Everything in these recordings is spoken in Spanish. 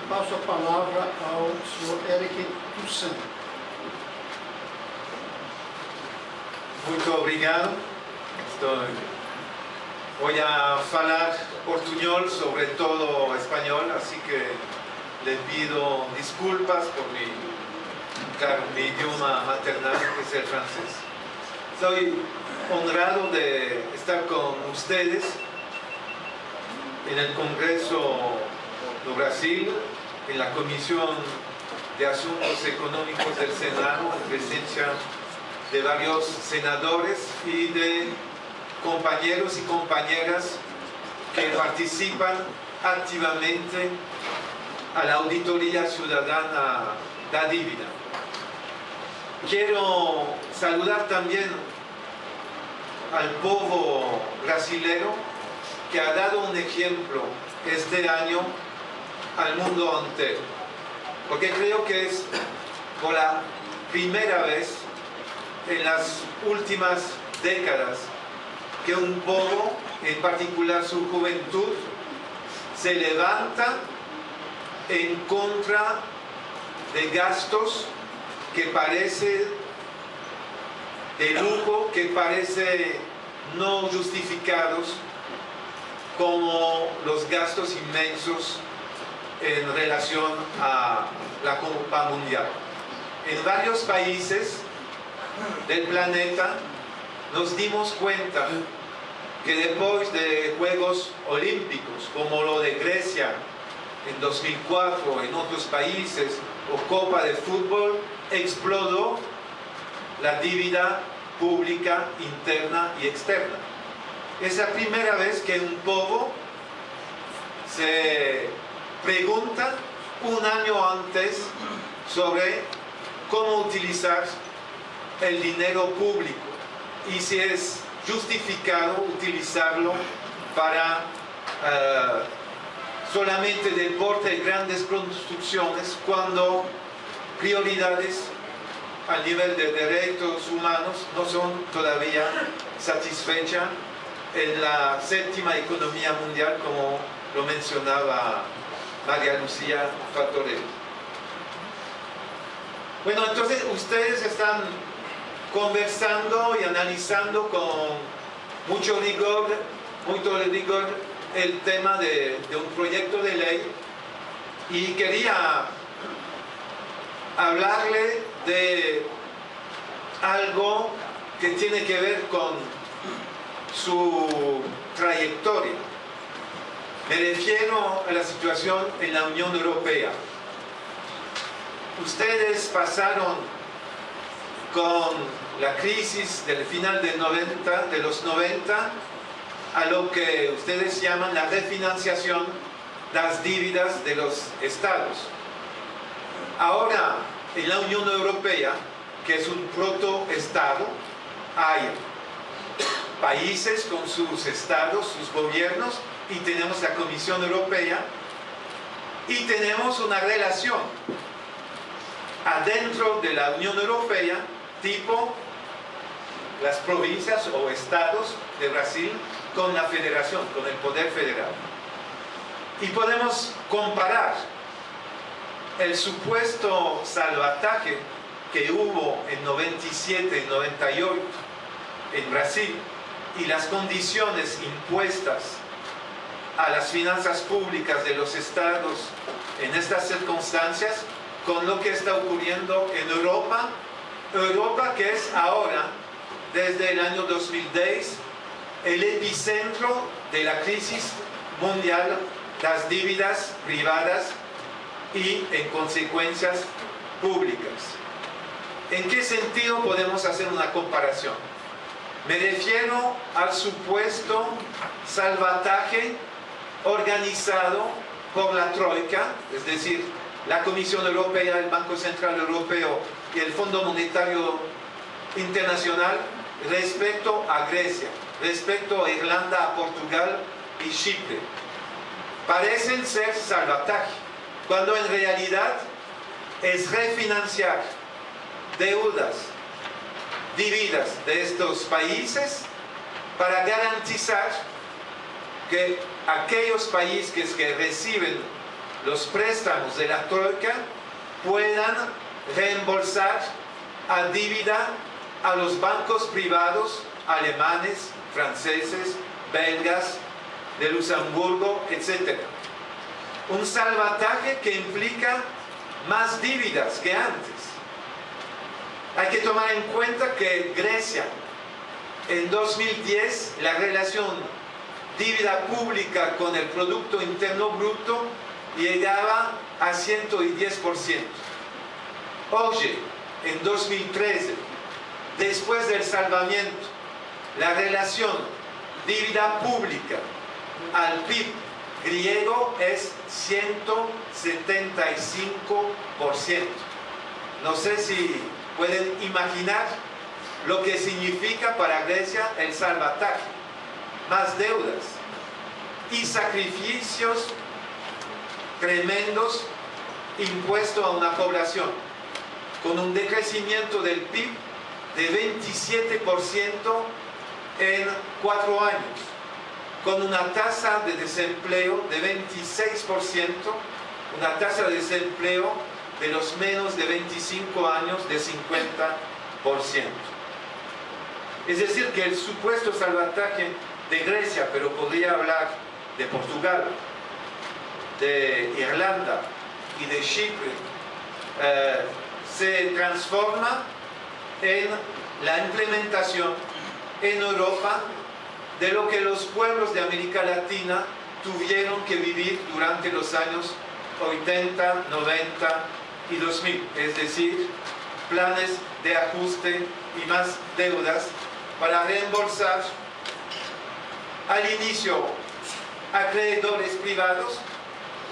passo a palavra ao Sr. Eric Toussaint. Muito obrigado. Voy a falar portuñol, sobre todo español, así que les pido disculpas por mi idioma maternal, que es el francés. Soy honrado de estar con ustedes en el Congreso de Brasil, en la Comisión de Asuntos Económicos del Senado, en presencia de varios senadores y de compañeros y compañeras que participan activamente a la auditoría ciudadana da dívida. Quiero saludar también al pueblo brasilero, que ha dado un ejemplo este año al mundo entero, porque creo que es por la primera vez en las últimas décadas que un pueblo, en particular su juventud, se levanta en contra de gastos que parecen de lujo, que parecen no justificados, como los gastos inmensos en relación a la Copa Mundial. En varios países del planeta nos dimos cuenta que después de Juegos Olímpicos, como lo de Grecia en 2004, en otros países, o Copa de Fútbol, explotó la deuda pública interna y externa. Es la primera vez que un pueblo se pregunta un año antes sobre cómo utilizar el dinero público y si es justificado utilizarlo para solamente deporte de grandes construcciones, cuando prioridades a nivel de derechos humanos no son todavía satisfechas en la séptima economía mundial, como lo mencionaba María Lucía Fattorelli. Bueno, entonces ustedes están conversando y analizando con mucho rigor el tema de un proyecto de ley, y quería hablarle de algo que tiene que ver con su trayectoria. Me refiero a la situación en la Unión Europea. Ustedes pasaron con la crisis del final de los 90 a lo que ustedes llaman la refinanciación de las dívidas de los estados. Ahora, en la Unión Europea, que es un protoestado, hay países con sus estados, sus gobiernos, y tenemos la Comisión Europea, y tenemos una relación adentro de la Unión Europea, tipo las provincias o estados de Brasil con la federación, con el poder federal. Y podemos comparar el supuesto salvataje que hubo en 97, en 98 en Brasil, y las condiciones impuestas a las finanzas públicas de los estados en estas circunstancias, con lo que está ocurriendo en Europa, que es ahora, desde el año 2010, el epicentro de la crisis mundial, las dívidas privadas y, en consecuencias, públicas. ¿En qué sentido podemos hacer una comparación? Me refiero al supuesto salvataje organizado por la Troika, es decir, la Comisión Europea, el Banco Central Europeo y el Fondo Monetario Internacional, respecto a Grecia, respecto a Irlanda, a Portugal y Chipre. Parecen ser salvataje, cuando en realidad es refinanciar deudas dívidas de estos países para garantizar que aquellos países que reciben los préstamos de la Troika puedan reembolsar a dívida a los bancos privados alemanes, franceses, belgas, de Luxemburgo, etc. Un salvataje que implica más dívidas que antes. Hay que tomar en cuenta que Grecia, en 2010, la relación dívida pública con el Producto Interno Bruto llegaba a 110%. Hoy, en 2013, después del salvamiento, la relación dívida pública al PIB griego es 175%. No sé si pueden imaginar lo que significa para Grecia el salvataje. Más deudas y sacrificios tremendos impuestos a una población con un decrecimiento del PIB de 27% en 4 años, con una tasa de desempleo de 26%, una tasa de desempleo de los menos de 25 años de 50%. Es decir, que el supuesto salvataje de Grecia, pero podría hablar de Portugal, de Irlanda y de Chipre, se transforma en la implementación en Europa de lo que los pueblos de América Latina tuvieron que vivir durante los años 80, 90 y 2000, es decir, planes de ajuste y más deudas para reembolsar al inicio acreedores privados,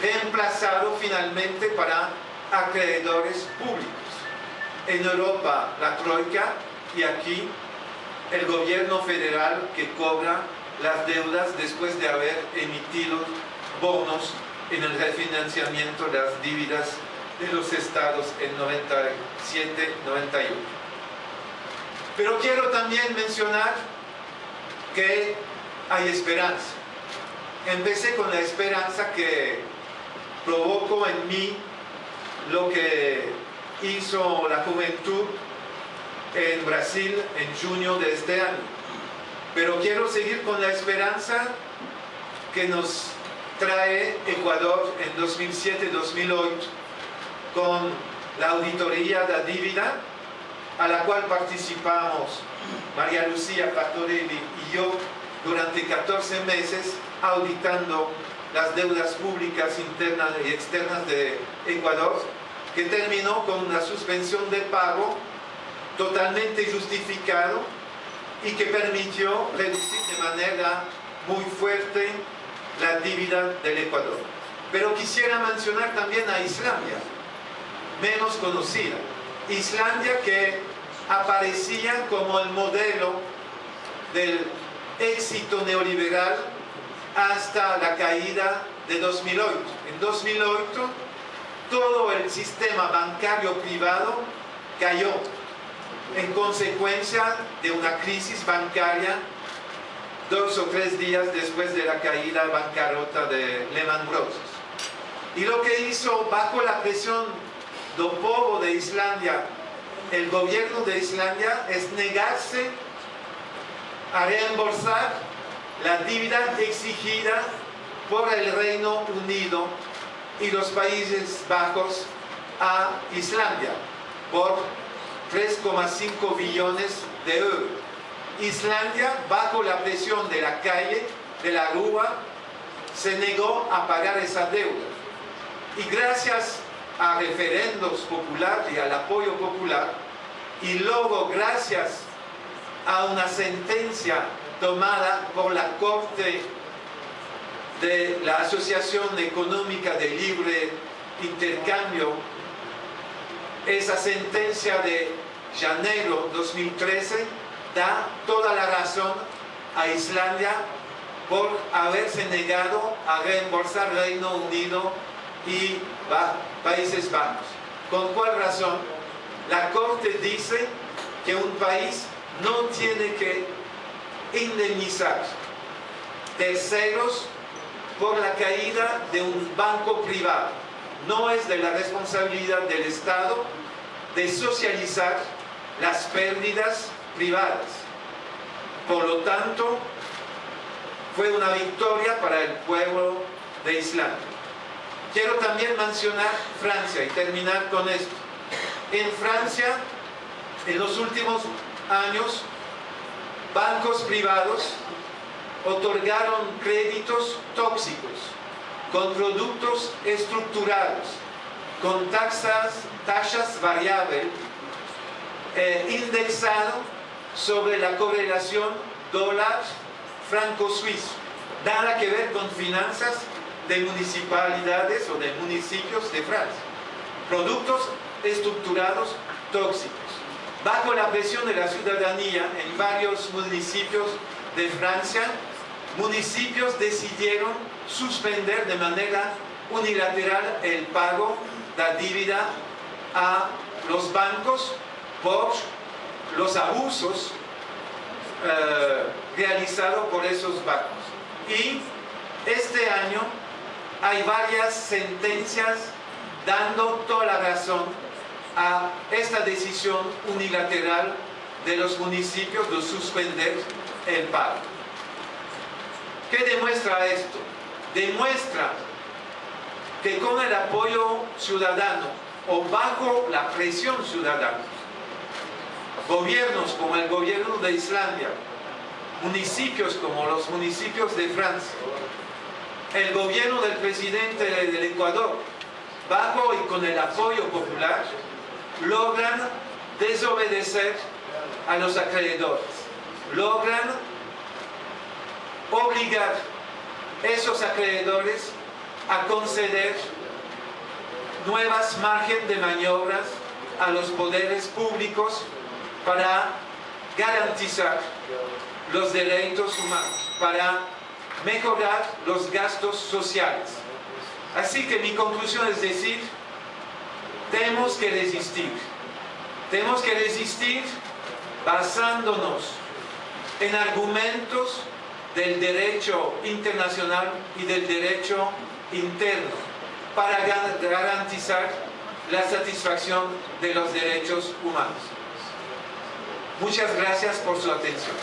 reemplazado finalmente para acreedores públicos. En Europa la Troika y aquí el gobierno federal que cobra las deudas después de haber emitido bonos en el refinanciamiento de las dívidas de los estados en 97-98. Pero quiero también mencionar que hay esperanza. Empecé con la esperanza que provocó en mí lo que hizo la juventud en Brasil en junio de este año. Pero quiero seguir con la esperanza que nos trae Ecuador en 2007-2008 con la auditoría de la dívida, a la cual participamos María Lucía Pastorelli y yo durante 14 meses auditando las deudas públicas internas y externas de Ecuador, que terminó con una suspensión de pago totalmente justificado y que permitió reducir de manera muy fuerte la dívida del Ecuador. Pero quisiera mencionar también a Islandia, menos conocida. Islandia, que aparecía como el modelo del éxito neoliberal hasta la caída de 2008. En 2008 todo el sistema bancario privado cayó en consecuencia de una crisis bancaria 2 o 3 días después de la caída bancarrota de Lehman Brothers. Y lo que hizo bajo la presión del pueblo de Islandia, el gobierno de Islandia, es negarse a reembolsar la dívida exigida por el Reino Unido y los Países Bajos a Islandia por 3,5 billones de euros. Islandia, bajo la presión de la calle, de la rúa, se negó a pagar esa deuda. Y gracias a referendos populares y al apoyo popular, y luego gracias a una sentencia tomada por la Corte de la Asociación Económica de Libre Intercambio, esa sentencia de enero 2013 da toda la razón a Islandia por haberse negado a reembolsar Reino Unido y Países Bajos. ¿Con cuál razón? La Corte dice que un país no tiene que indemnizar terceros por la caída de un banco privado. no es de la responsabilidad del Estado de socializar las pérdidas privadas. Por lo tanto, fue una victoria para el pueblo de Islandia. Quiero también mencionar Francia y terminar con esto. En Francia, en los últimos años, bancos privados otorgaron créditos tóxicos con productos estructurados, con tasas variables, indexado sobre la correlación dólar-franco suizo. Nada que ver con finanzas de municipalidades o de municipios de Francia. Productos estructurados tóxicos. Bajo la presión de la ciudadanía en varios municipios de Francia, municipios decidieron suspender de manera unilateral el pago de deuda a los bancos por los abusos realizados por esos bancos. Y este año hay varias sentencias dando toda la razón a esta decisión unilateral de los municipios de suspender el pago. ¿Qué demuestra esto? Demuestra que con el apoyo ciudadano o bajo la presión ciudadana, gobiernos como el gobierno de Islandia, municipios como los municipios de Francia, el gobierno del presidente del Ecuador, bajo y con el apoyo popular, logran desobedecer a los acreedores, logran obligar a esos acreedores a conceder nuevas márgenes de maniobras a los poderes públicos para garantizar los derechos humanos, para mejorar los gastos sociales. Así que mi conclusión es decir, tenemos que resistir basándonos en argumentos del derecho internacional y del derecho interno para garantizar la satisfacción de los derechos humanos. Muchas gracias por su atención.